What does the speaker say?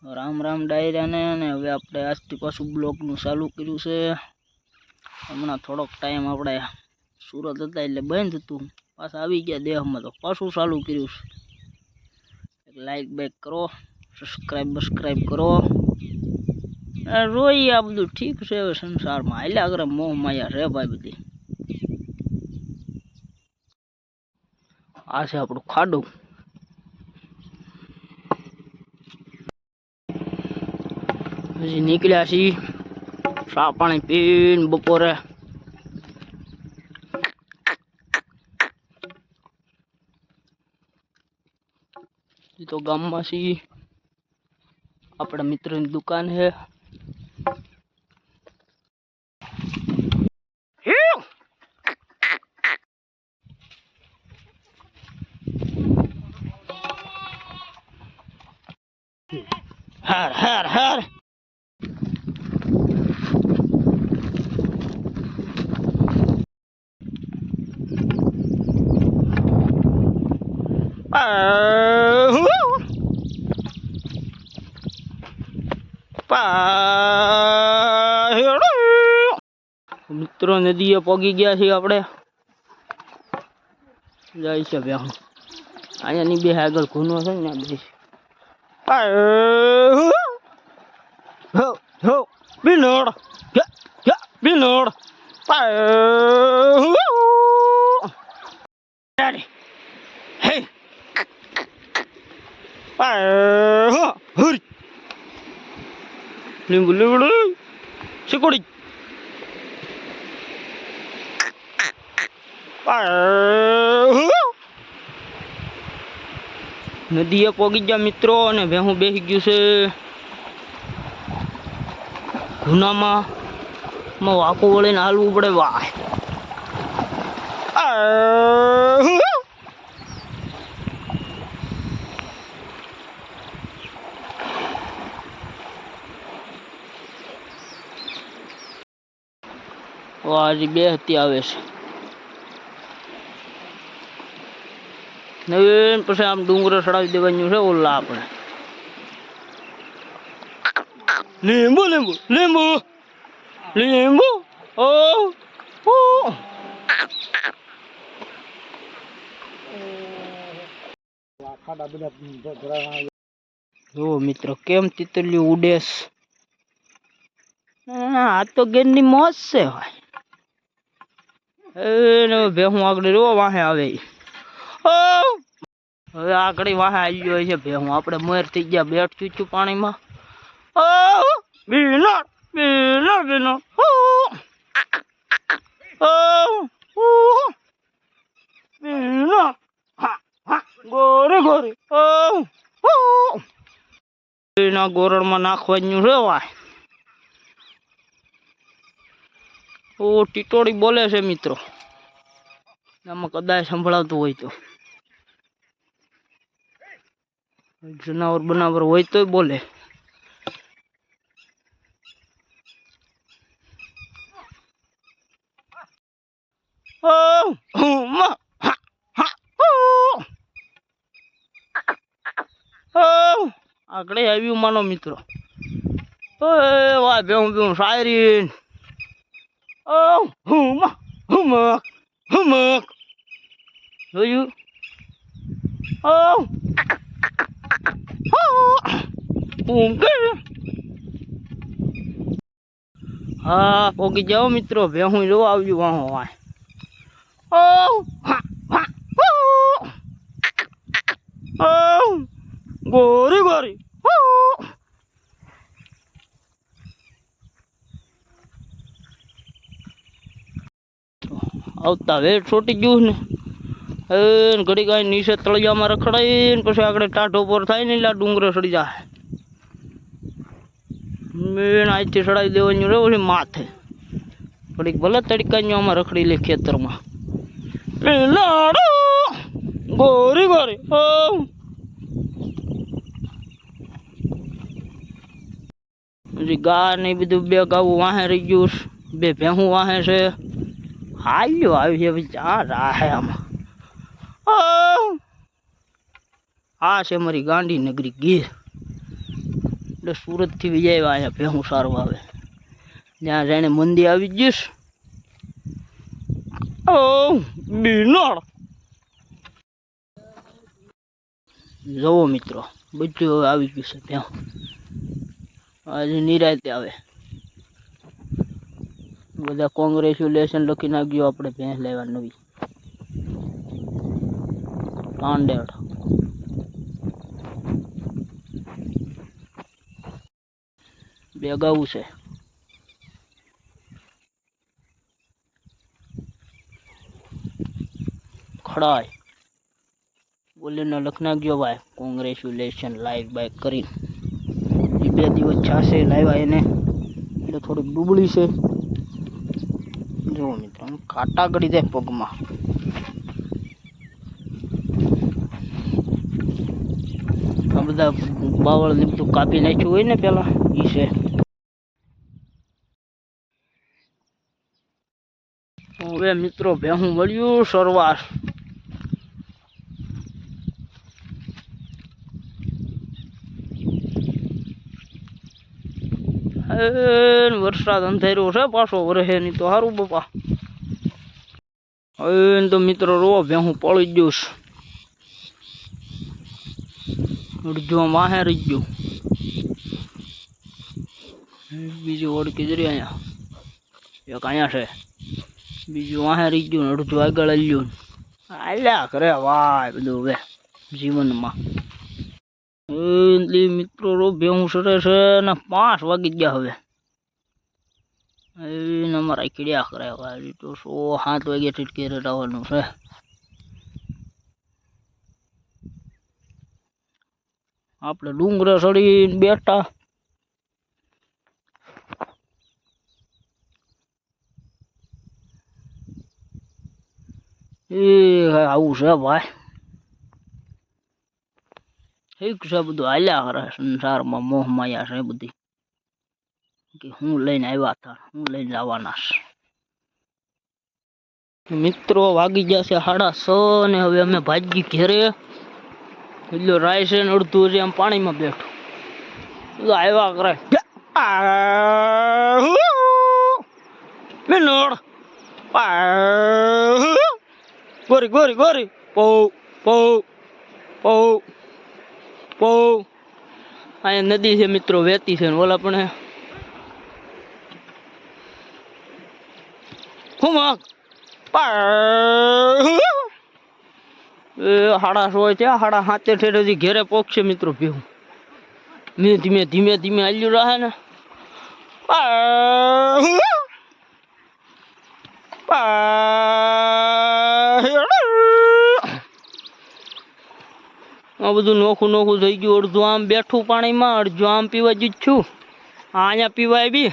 राम राम डायरा ने हवे आपणे आजथी पाछुं ब्लॉगनुं चालू कर्युं छे। हमणां थोड़ोक टाइम आपणे सूरत हता एटले बंध हतुं, पाछा आवी गया देहमां तो पाछुं चालू कर्युं छे। लाइक बाइक करो, सब्सक्राइब करो। रोई आ बधुं ठीक छे। हवे संसारमां हाल्या करे मोह माया छे भाई बधी। आ छे आपणुं खाडुं। हजी निकळ्या छी चा पाणी पीने बपोरे। तो गाम में छी, अपना मित्र की दुकान है। हर हर हर मित्रों नदीए पगी गया छे आपणे। जाय छे ब्याह अहींयानी बे આગળ ઘૂનો છે ને બધી हो हो बिनोड क्या बिनोड अरे हे हुर लींबू लींबू सिकोड़ी नदीए पोगी गया मित्रों ने भेहूं बेही गयुं छे घूनामां वाको वळीने हालवुं पड़े। वाह वाह बे हती आवे छे नवीन पछी आम डूंगरे चढ़ावी देवानुं छे। ओला आपणे लींबू लींबू लींबू लींबू ओ ओ जो मित्र केम तीतली उडेस। आ तो गेनी मौज से भेहूं आगळ रो वाहे आवे हवे आगळ वाहे आई गयो छे भेहूं। आपणे मोर थई गया बेठ चूचू पाणी में। बीनो बीनो बीनो बीनो गोरे गोरे बीना गोरड़ में नाखवानुं छे। वाय ओ टीटोड़ी बोले छे मित्रों। आमां कदाच संभळावतुं होय तो जनावर बनावर होय तो बोले। आकड़े आव्युं मानो मित्रों। वाह बेहूं बेहूं शायरीन हुमक हुमक जोयुं हाँ पोगी जाओ मित्रों। भेहूं जो आव्युं वाहो वाय गोरी गोरी आवता वेट छोटी गयुं ने घड़ी गाय नीचे तळिया में रखड़ाई पछी आगळे टाढो पर थाय ने डूंगरे चढ़ी जाए। मेन आईथी चढ़ाई देवानुं रे ओली माथे घड़ीक भले तड़कानिया में रखड़ी ले खेतर में गोरी गोरी जी गाय ने बधु बे गावुं वाहे रही गयुं बे भेहूं वाहे छे। हाल्यो आवी क्या राहे आमां आ छे मारी गांधी नगरी गीर। આપણે સુરતથી વિજય અહીંયા ભેહું સારું આવે જ્યાં જાણે મંદી આવી જઈશ. ઓ બીનોળ જુઓ મિત્રો, બધું હવે આવી ગયું છે ભેહું. આજે નિરાયતે આવે. બધા કોંગ્રેચ્યુલેશન લખી નાખજો. આપણે ભેંસ લેવા નવી સ્ટાન્ડર્ડ. બે ગાવું છે. ખડાય બોલીને લખ નાખજો ભાઈ કોંગ્રેચ્યુલેશન લાઈવ બાઈક કરીને. એ 2 દિવસ છાશે લાવ્યા એને એટલે થોડીક ડૂબળી છે. જુઓ મિત્રો કાંટા ગળી જાય પગમાં. આ બધા બાવળ ને બધું કાપી નાખ્યું હોય ને પેલા એ છે. હવે મિત્રો ભેહું મળ્યું સરવાર. વરસાદ અંધાર્યો છે પાછો વરસે નહીં તો સારું બાપા. હવે તો મિત્રો રો ભેહું પડી ગયું છે. અડધો માહે રહી ગયું. બીજું ઓળખી જ રહી અહીંયા. એક અહીંયા છે. બીજું વાહે રહી ગયું. અડધું આગળ આવ્યું. આલ્યા કરે વાય બધું હવે જીવનમાં. મિત્રો રો ભેહું સરે છે ને 5 વાગી ગયા હવે. અમારા કીડ્યા કરે તો 7 વાગે ટીટકી રટાવવાનું છે. આપણે ડુંગરે ચડીને બેઠા. એ આવું છે ભાઈ. ઠીક છે બધું હાલ્યા કરે સંસારમાં. મોહ માયા છે બધી કે હું લઈને આવ્યા હતા, હું લઈને જવાના છે. મિત્રો વાગી જશે 6:30 ને હવે અમે ભાગી ઘેરે. એટલે રાય છે ને અડધું આમ પાણીમાં બેઠું બધું આવ્યા કરે. ગોરી ગોરી ગોરી પૌ પૌ પૌ પૌ. અહીંયા નદી છે મિત્રો વહેતી છે ને ઓલા પણ હુમક 6:30 છે. 7:30 ઠેઠ ઘેરે પોકશે મિત્રો ભેહું. મેં ધીમે ધીમે ધીમે હાલ્યું રહે ને. આ બધું નોખું નોખું થઈ ગયું. અડધું આમ બેઠું પાણીમાં, અડધું આમ પીવા જ છું. અહીંયા પીવાય બી